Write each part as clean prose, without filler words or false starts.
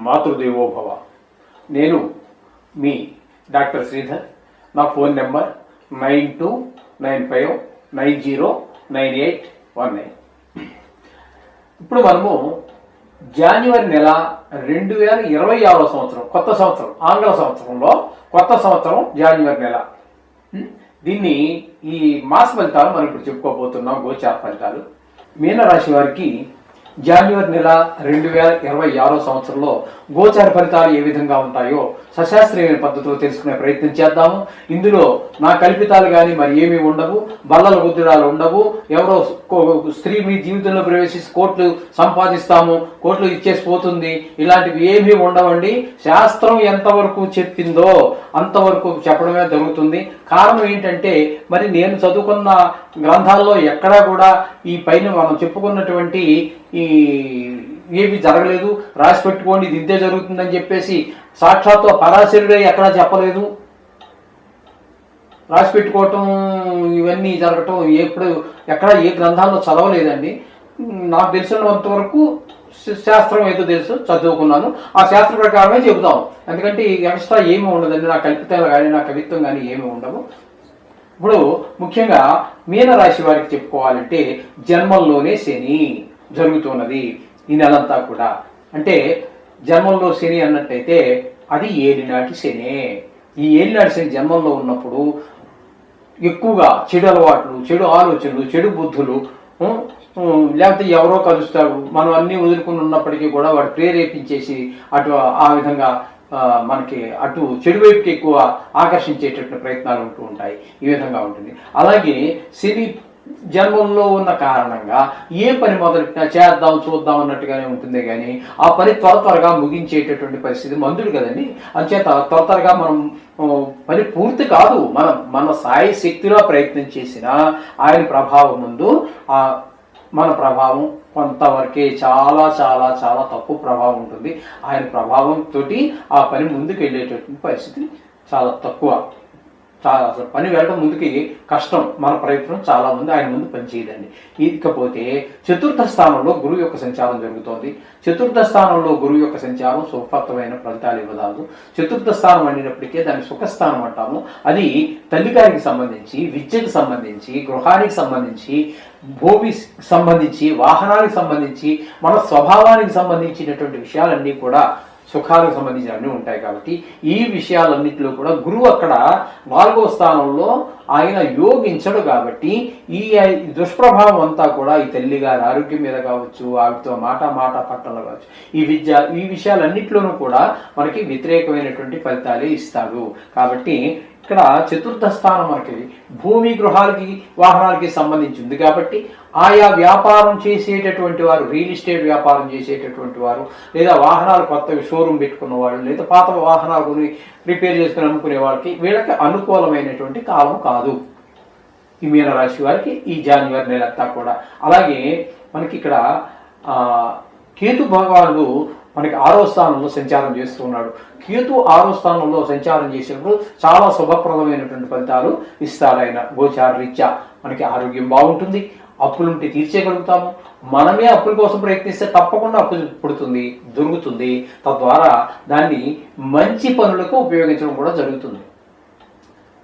మాతృదేవోభవ. నేను మీ డాక్టర్ శ్రీధర్. నా phone number 9295909819. ఇప్పుడు మనము జనవరి నెల 2026 సంవత్సరం, కొత్త సంవత్సరం, ఆంగ్ల సంవత్సరంలో కొత్త సంవత్సరం జనవరి నెల. దీన్ని ఈ మాస ఫలితాలు మనం ఇప్పుడు చెప్పుకోబోతున్నాం, గోచార ఫలితాలు. మీనరాశి వారికి జనవరి నెల 2026 సంవత్సరంలో గోచార ఫలితాలు ఏ విధంగా ఉంటాయో సశాస్త్రీయమైన పద్ధతిలో తెలుసుకునే ప్రయత్నం చేద్దాము. ఇందులో నా కల్పితాలు కానీ మరి ఏమీ ఉండవు, బల్లల గుద్దురాలు ఉండవు. ఎవరో స్త్రీ మీ జీవితంలో ప్రవేశించి కోట్లు సంపాదిస్తాము, కోట్లు ఇచ్చేసి పోతుంది, ఇలాంటివి ఏమీ ఉండవండి. శాస్త్రం ఎంతవరకు చెప్పిందో అంతవరకు చెప్పడమే జరుగుతుంది. కారణం ఏంటంటే మరి నేను చదువుకున్న గ్రంథాల్లో ఎక్కడా కూడా ఈ పైన మనం చెప్పుకున్నటువంటి ఏమి జరగలేదు, రాసి పెట్టుకోండి ఇది ఇంతే జరుగుతుందని చెప్పేసి సాక్షాత్తు పరాశరుడే ఎక్కడా చెప్పలేదు. రాసి పెట్టుకోవటం ఇవన్నీ జరగటం ఎప్పుడు ఎక్కడ ఏ గ్రంథాల్లో చదవలేదండి. నాకు తెలిసినంత వరకు శాస్త్రం ఏదో తెలుసు, చదువుకున్నాను, ఆ శాస్త్ర ప్రకారమే చెబుతాం. ఎందుకంటే ఎక్స్ట్రా ఏమీ ఉండదండి, నా కల్పితాలు కానీ నా కవిత్వం కానీ ఏమీ ఉండవు. ఇప్పుడు ముఖ్యంగా మీనరాశి వారికి చెప్పుకోవాలంటే జన్మంలోనే శని జరుగుతున్నది ఈ నెలంతా కూడా. అంటే జన్మంలో శని అన్నట్టయితే అది ఏలినాటి శని. ఈ ఏలినాటి శని జన్మంలో ఉన్నప్పుడు ఎక్కువగా చెడు అలవాట్లు, చెడు ఆలోచనలు, చెడు బుద్ధులు, లేకపోతే ఎవరో కలుస్తాడు, మనం అన్నీ వదులుకుని ఉన్నప్పటికీ కూడా వాడు ప్రేరేపించేసి అటు ఆ విధంగా మనకి అటు చెడు వైపుకి ఎక్కువ ఆకర్షించేటటువంటి ప్రయత్నాలు ఉంటూ ఉంటాయి. ఈ విధంగా ఉంటుంది. అలాగే శని జన్మంలో ఉన్న కారణంగా ఏ పని మొదలెట్టినా చేద్దాం చూద్దాం అన్నట్టుగానే ఉంటుంది, కానీ ఆ పని త్వరగా ముగించేటటువంటి పరిస్థితి. మందుడు కదండి, అంచేత త్వరగా మనం పని పూర్తి కాదు, మన సాయి శక్తిలో ప్రయత్నం చేసినా ఆయన ప్రభావం ముందు మన ప్రభావం కొంతవరకే, చాలా చాలా చాలా తక్కువ ప్రభావం ఉంటుంది. ఆయన ప్రభావంతో ఆ పని ముందుకు వెళ్ళేటటువంటి పరిస్థితి చాలా తక్కువ. చాలా అసలు పని వెళ్ళడం ముందుకి కష్టం. మన ప్రయత్నం చాలా మంది ఆయన ముందు పని చేయదండి. ఇకపోతే చతుర్థ స్థానంలో గురువు యొక్క సంచారం జరుగుతోంది. చతుర్థ స్థానంలో గురువు యొక్క సంచారం సుఖప్రదమైన ఫలితాలు ఇవ్వదాదు. చతుర్థ స్థానం అనేటప్పటికే దాన్ని సుఖస్థానం అంటాము. అది తల్లిగారికి సంబంధించి, విద్యకు సంబంధించి, గృహానికి సంబంధించి, భూమికి సంబంధించి, వాహనానికి సంబంధించి, మన స్వభావానికి సంబంధించినటువంటి విషయాలన్నీ కూడా సుఖాలకు సంబంధించి అన్నీ ఉంటాయి. కాబట్టి ఈ విషయాలన్నింటిలో కూడా గురువు అక్కడ 4వ స్థానంలో ఆయన యోగించడు. కాబట్టి ఈ దుష్ప్రభావం అంతా కూడా ఈ తల్లి గారి ఆరోగ్యం మీద కావచ్చు, ఆవిడతో మాట పట్టణంలో కావచ్చు, ఈ విషయాలన్నింటిలోనూ కూడా మనకి వ్యతిరేకమైనటువంటి ఫలితాలే ఇస్తాడు. కాబట్టి ఇక్కడ చతుర్థ స్థానం మనకి భూమి, గృహాలకి, వాహనాలకి సంబంధించి ఉంది. కాబట్టి ఆయా వ్యాపారం చేసేటటువంటి వారు, రియల్ ఎస్టేట్ వ్యాపారం చేసేటటువంటి వారు, లేదా వాహనాలు కొత్తవి షోరూమ్ పెట్టుకున్న వాళ్ళు, లేదా పాత వాహనాలు కొని రిపేర్ చేసుకుని అమ్ముకునే వాళ్ళకి, వీళ్ళకి అనుకూలమైనటువంటి కాలం కాదు ఈ మీనరాశి వారికి ఈ జనవరి నెలంతా కూడా. అలాగే మనకి ఇక్కడ కేతు భగవానుడు మనకి 6వ స్థానంలో సంచారం చేస్తూ ఉన్నాడు. కేతు 6వ స్థానంలో సంచారం చేసేప్పుడు చాలా శుభప్రదమైనటువంటి ఫలితాలు ఇస్తాడు ఆయన. గోచార రీత్యా మనకి ఆరోగ్యం బాగుంటుంది, అప్పులుంటే తీర్చేయగలుగుతాము. మనమే అప్పుల కోసం ప్రయత్నిస్తే తప్పకుండా అప్పు పుడుతుంది, దొరుకుతుంది. తద్వారా దాన్ని మంచి పనులకు ఉపయోగించడం కూడా జరుగుతుంది.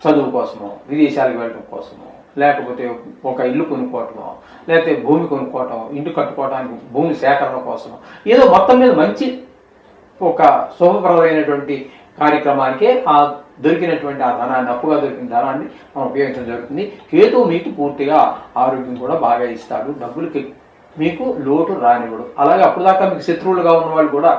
చదువు కోసమో, విదేశాలకు వెళ్ళడం కోసమో, లేకపోతే ఒక ఇల్లు కొనుక్కోవటమో, లేకపోతే భూమి కొనుక్కోవటం, ఇంటి కట్టుకోవడానికి భూమి సేకరణ కోసమో, ఏదో మొత్తం మీద మంచి ఒక శుభప్రదమైనటువంటి కార్యక్రమానికే ఆ దొరికినటువంటి ఆ ధనాన్ని, అప్పుగా దొరికిన ధనాన్ని మనం ఉపయోగించడం జరుగుతుంది. కేతువు మీకు పూర్తిగా ఆరోగ్యం కూడా బాగా ఇస్తాడు, డబ్బులకి మీకు లోటు రానివ్వడు. అలాగే అప్పుడు దాకా మీకు శత్రువులుగా ఉన్న వాళ్ళు కూడా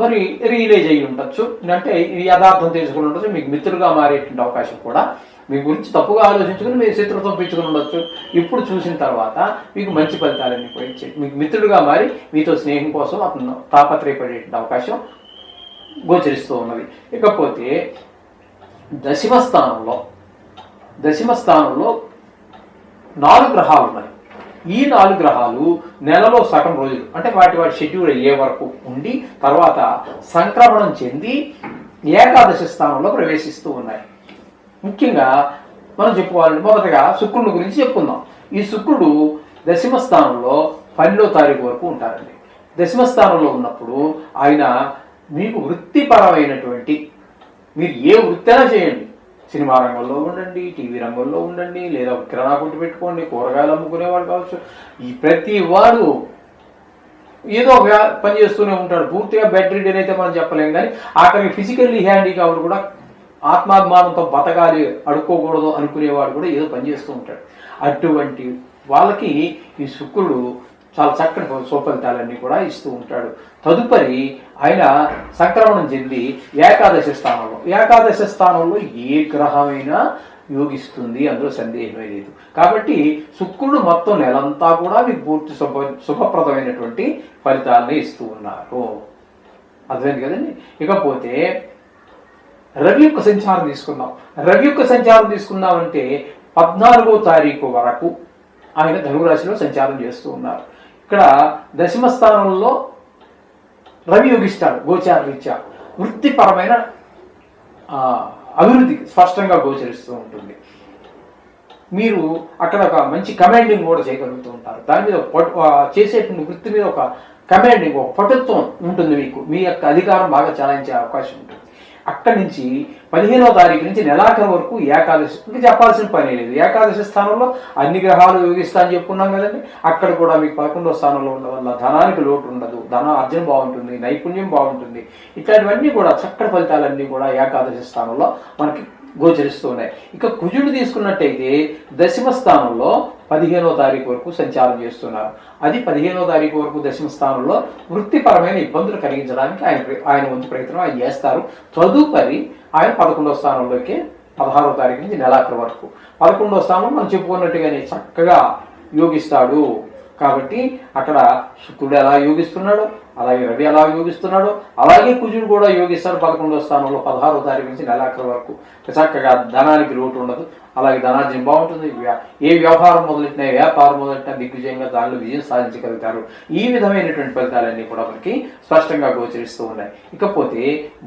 మరి రియలైజ్ అయ్యి ఉండొచ్చు, అంటే యథార్థం తెలుసుకుని ఉండొచ్చు, మీకు మిత్రులుగా మారేటువంటి అవకాశం కూడా, మీ గురించి తప్పుగా ఆలోచించుకుని మీరు శత్రుత్వం పెంచుకుని ఉండొచ్చు. ఇప్పుడు చూసిన తర్వాత మీకు మంచి ఫలితాలన్నీ కూడా ఇచ్చేది, మీకు మిత్రుడుగా మారి మీతో స్నేహం కోసం అతను తాపత్రయపడేటువంటి అవకాశం గోచరిస్తూ ఉన్నది. ఇకపోతే దశమ స్థానంలో 4 గ్రహాలు ఉన్నాయి. ఈ 4 గ్రహాలు నెలలో సగం రోజులు, అంటే వాటి షెడ్యూల్ అయ్యే వరకు ఉండి తర్వాత సంక్రమణం చెంది ఏకాదశ స్థానంలో ప్రవేశిస్తూ ఉన్నాయి. ముఖ్యంగా మనం చెప్పుకోవాలంటే మొదటగా శుక్రుడి గురించి చెప్పుకుందాం. ఈ శుక్రుడు దశమ స్థానంలో 12వ తారీఖు వరకు ఉంటారండి. దశమస్థానంలో ఉన్నప్పుడు ఆయన మీకు వృత్తిపరమైనటువంటి, మీరు ఏ వృత్తైనా చేయండి, సినిమా రంగంలో ఉండండి, టీవీ రంగంలో ఉండండి, లేదా కిరాణా కొట్టు పెట్టుకోండి, కూరగాయలు అమ్ముకునేవాడు కావచ్చు, ఈ ప్రతి వాడు ఏదో ఒక పని చేస్తూనే ఉంటాడు. పూర్తిగా బెడ్ రిడెన్ అయితే మనం చెప్పలేం, కానీ ఆఖరికి ఫిజికల్లీ హ్యాండిక్యాప్డ్ కూడా ఆత్మాభిమానంతో బతకాలి, అడుక్కోకూడదు అనుకునేవాడు కూడా ఏదో పని చేస్తూ ఉంటాడు. అటువంటి వాళ్ళకి ఈ శుక్రుడు చాలా చక్కటి సుఫలితాలన్నీ కూడా ఇస్తూ ఉంటాడు. తదుపరి ఆయన సంక్రమణం చెంది ఏకాదశ స్థానంలో ఏ గ్రహమైనా యోగిస్తుంది, అందులో సందేహమే లేదు. కాబట్టి శుక్రుడు మొత్తం నెలంతా కూడా మీకు పూర్తి శుభప్రదమైనటువంటి ఫలితాలని ఇస్తూ ఉన్నారు. అర్థమైంది కదండి. ఇకపోతే రవి యొక్క సంచారం తీసుకుందాం. రవి యొక్క సంచారం తీసుకుందామంటే 14వ తారీఖు వరకు ఆయన ధనురాశిలో సంచారం చేస్తూ ఉన్నారు. ఇక్కడ దశమ స్థానంలో రవి యోగిస్తాడు. గోచార రీత్యా వృత్తిపరమైన అభివృద్ధి స్పష్టంగా గోచరిస్తూ ఉంటుంది. మీరు అక్కడ ఒక మంచి కమాండింగ్ కూడా చేయగలుగుతూ ఉంటారు. దాని మీద చేసేటువంటి వృత్తి మీద ఒక కమాండింగ్, ఒక పటుత్వం ఉంటుంది. మీకు మీ యొక్క అధికారం బాగా చలాయించే అవకాశం ఉంటుంది. అక్కడి నుంచి 15వ తారీఖు నుంచి నెలాఖరు వరకు ఏకాదశి, ఇంకా చెప్పాల్సిన పని లేదు. ఏకాదశి స్థానంలో అన్ని గ్రహాలు యోగిస్తా అని చెప్పుకున్నాం కదండి. అక్కడ కూడా మీకు 11వ స్థానంలో ఉండడం వల్ల ధనానికి లోటు ఉండదు, ధన అర్జన బాగుంటుంది, నైపుణ్యం బాగుంటుంది. ఇట్లాంటివన్నీ కూడా చక్కటి ఫలితాలన్నీ కూడా ఏకాదశి స్థానంలో మనకి గోచరిస్తూ ఉన్నాయి. ఇక కుజుడు తీసుకున్నట్టయితే దశమ స్థానంలో 15వ తారీఖు వరకు సంచారం చేస్తున్నారు. అది 15వ తారీఖు వరకు దశమ స్థానంలో వృత్తిపరమైన ఇబ్బందులు కలిగించడానికి ఆయన వంతు ప్రయత్నం ఆయన చేస్తారు. తదుపరి ఆయన 11వ స్థానంలోకి 16వ తారీఖు నుంచి నెలాఖరు వరకు 11వ స్థానం మనం చెప్పుకున్నట్టుగానే చక్కగా యోగిస్తాడు. కాబట్టి అక్కడ శుక్రుడు ఎలా యోగిస్తున్నాడు, అలాగే రవి ఎలా యోగిస్తున్నాడు, అలాగే కుజుడు కూడా యోగిస్తాడు. 11వ స్థానంలో 16వ తారీఖు నుంచి నెలాఖరు వరకు చక్కగా ధనానికి లోటు ఉండదు, అలాగే ధనార్జన బాగుంటుంది. ఏ వ్యవహారం మొదలెట్టినా, వ్యాపారం మొదలెట్టినా దిగ్విజయంగా దానిలో విజయం సాధించగలుగుతారు. ఈ విధమైనటువంటి ఫలితాలన్నీ కూడా మనకి స్పష్టంగా గోచరిస్తూ ఉన్నాయి. ఇకపోతే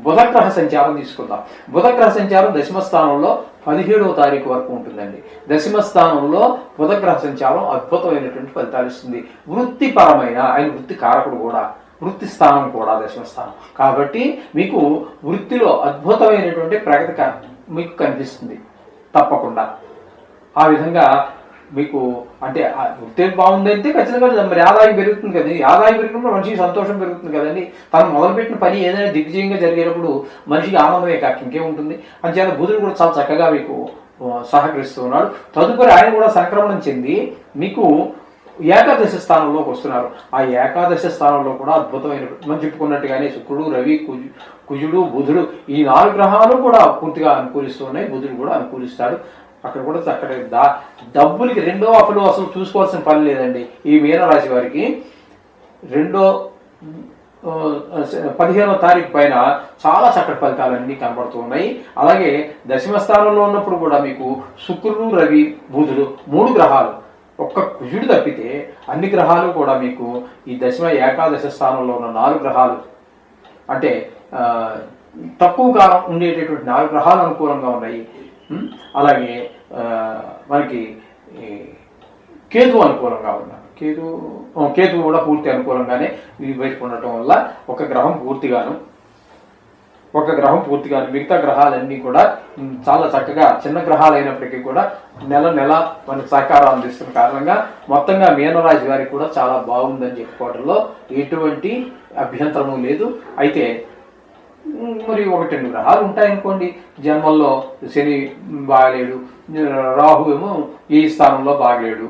బుధగ్రహ సంచారం తీసుకుందాం. బుధగ్రహ సంచారం దశమ స్థానంలో 17వ తారీఖు వరకు ఉంటుందండి. దశమ స్థానంలో బుధగ్రహ సంచారం అద్భుతమైనటువంటి ఫలితాలు ఇస్తుంది. వృత్తిపరమైన, ఆయన వృత్తి కారకుడు కూడా, వృత్తి స్థానం కూడా దశమ స్థానం. కాబట్టి మీకు వృత్తిలో అద్భుతమైనటువంటి ప్రగతి మీకు కనిపిస్తుంది తప్పకుండా. ఆ విధంగా మీకు అంటే వృత్తి బాగుందంటే ఖచ్చితంగా మరి ఆదాయం పెరుగుతుంది కదండి. ఆదాయం పెరిగినప్పుడు మనిషికి సంతోషం పెరుగుతుంది కదండి. తను మొదలుపెట్టిన పని ఏదైనా దిగ్విజయంగా జరిగేటప్పుడు మనిషికి ఆనందమే కాక ఇంకేముంటుంది. అంచేత బుధుడు కూడా చాలా చక్కగా మీకు సహకరిస్తూ ఉన్నాడు. తదుపరి ఆయన కూడా సంక్రమణం చెంది మీకు ఏకాదశి స్థానంలోకి వస్తున్నారు. ఆ ఏకాదశి స్థానంలో కూడా అద్భుతమైన, మనం చెప్పుకున్నట్టుగానే శుక్రుడు, రవి, కుజుడు, బుధుడు ఈ 4 గ్రహాలు కూడా పూర్తిగా అనుకూలిస్తూ ఉన్నాయి. బుధుడు కూడా అనుకూలిస్తాడు. అక్కడ కూడా అక్కడ డబ్బులకి రెండో అప్పులు అసలు చూసుకోవాల్సిన పని లేదండి. ఈ మీనరాశి వారికి 15వ తారీఖు పైన చాలా చక్కటి ఫలితాలన్నీ కనబడుతూ ఉన్నాయి. అలాగే దశమ స్థానంలో ఉన్నప్పుడు కూడా మీకు శుక్రుడు, రవి, బుధుడు 3 గ్రహాలు, ఒక్క కుజుడు తప్పితే అన్ని గ్రహాలు కూడా మీకు ఈ దశమ ఏకాదశ స్థానంలో ఉన్న 4 గ్రహాలు, అంటే తక్కువ కాలం ఉండేటటువంటి 4 గ్రహాలు అనుకూలంగా ఉన్నాయి. అలాగే మనకి కేతు అనుకూలంగా ఉన్నారు. కేతు కూడా పూర్తి అనుకూలంగానే బయటకు ఉండటం వల్ల ఒక గ్రహం పూర్తిగాను మిగతా గ్రహాలన్నీ కూడా చాలా చక్కగా చిన్న గ్రహాలు అయినప్పటికీ కూడా నెల మనకి సహకారం అందిస్తున్న కారణంగా మొత్తంగా మీనరాశి వారికి కూడా చాలా బాగుందని చెప్పుకోవడంలో ఎటువంటి అభ్యంతరము లేదు. అయితే మరి 1-2 గ్రహాలు ఉంటాయనుకోండి. జన్మల్లో శని బాగలేడు, రాహు ఏమో ఈ స్థానంలో బాగలేడు.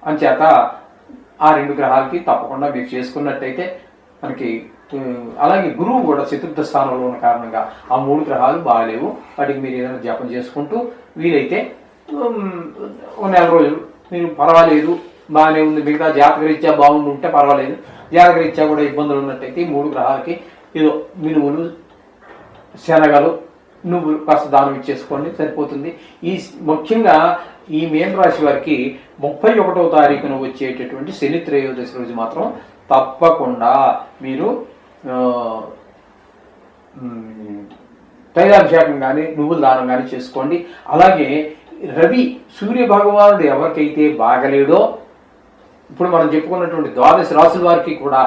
అంచేత ఆ 2 గ్రహాలకి తప్పకుండా మీరు చేసుకున్నట్టయితే మనకి, అలాగే గురువు కూడా 4వ స్థానంలో ఉన్న కారణంగా ఆ 3 గ్రహాలు బాగలేవు. వాటికి మీరు ఏదైనా జపం చేసుకుంటూ వీలైతే 1 నెల రోజులు మీరు పర్వాలేదు, బాగానే ఉంది, మిగతా జాతకరీత్యా బాగుండి ఉంటే పర్వాలేదు. జాతకరీత్యా కూడా ఇబ్బందులు ఉన్నట్టయితే ఈ 3 గ్రహాలకి ఏదో మినుములు, శనగలు, నువ్వులు కాస్త దానం ఇచ్చేసుకోండి, సరిపోతుంది. ముఖ్యంగా ఈ మీనరాశి వారికి 31వ తారీఖున వచ్చేటటువంటి శని త్రయోదశి రోజు మాత్రం తప్పకుండా మీరు తైలాభిషేకం కానీ నువ్వుల దానం కానీ చేసుకోండి. అలాగే రవి, సూర్య భగవానుడు ఎవరికైతే బాగలేడో, ఇప్పుడు మనం చెప్పుకున్నటువంటి 12 రాశుల వారికి కూడా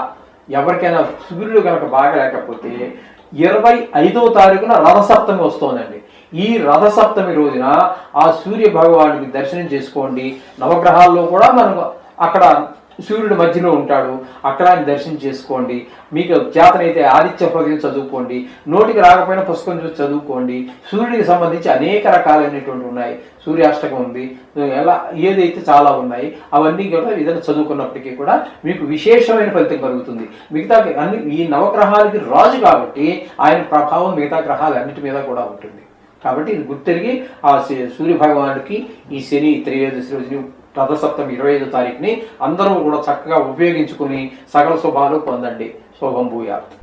ఎవరికైనా సూర్యుడు కనుక బాగా లేకపోతే 25వ తారీఖున రథసప్తమి వస్తోందండి. ఈ రథసప్తమి రోజున ఆ సూర్య భగవానుడికి దర్శనం చేసుకోండి. నవగ్రహాల్లో కూడా మనకు అక్కడ సూర్యుడి మధ్యలో ఉంటాడు, అక్కడ ఆయన దర్శనం చేసుకోండి. మీకు చేతనైతే ఆదిత్య హృదయం చదువుకోండి, నోటికి రాకపోయినా పుస్తకం చూసి చదువుకోండి. సూర్యుడికి సంబంధించి అనేక రకాలైనటువంటి ఉన్నాయి, సూర్యాష్టకం ఉంది, ఎలా ఏదైతే చాలా ఉన్నాయి. అవన్నీ కూడా ఏదైనా చదువుకున్నప్పటికీ కూడా మీకు విశేషమైన ఫలితం కలుగుతుంది. మిగతా అన్ని ఈ నవగ్రహాలకి రాజు కాబట్టి ఆయన ప్రభావం మిగతా గ్రహాలన్నిటి మీద కూడా ఉంటుంది. కాబట్టి ఇది గుర్తెరిగి ఆ సూర్య భగవానుడికి ఈ శని త్రయోదశి రోజుని రథసప్తమి 25వ తారీఖుని అందరూ కూడా చక్కగా ఉపయోగించుకుని సకల శుభాలు పొందండి. శుభం భూయాత్.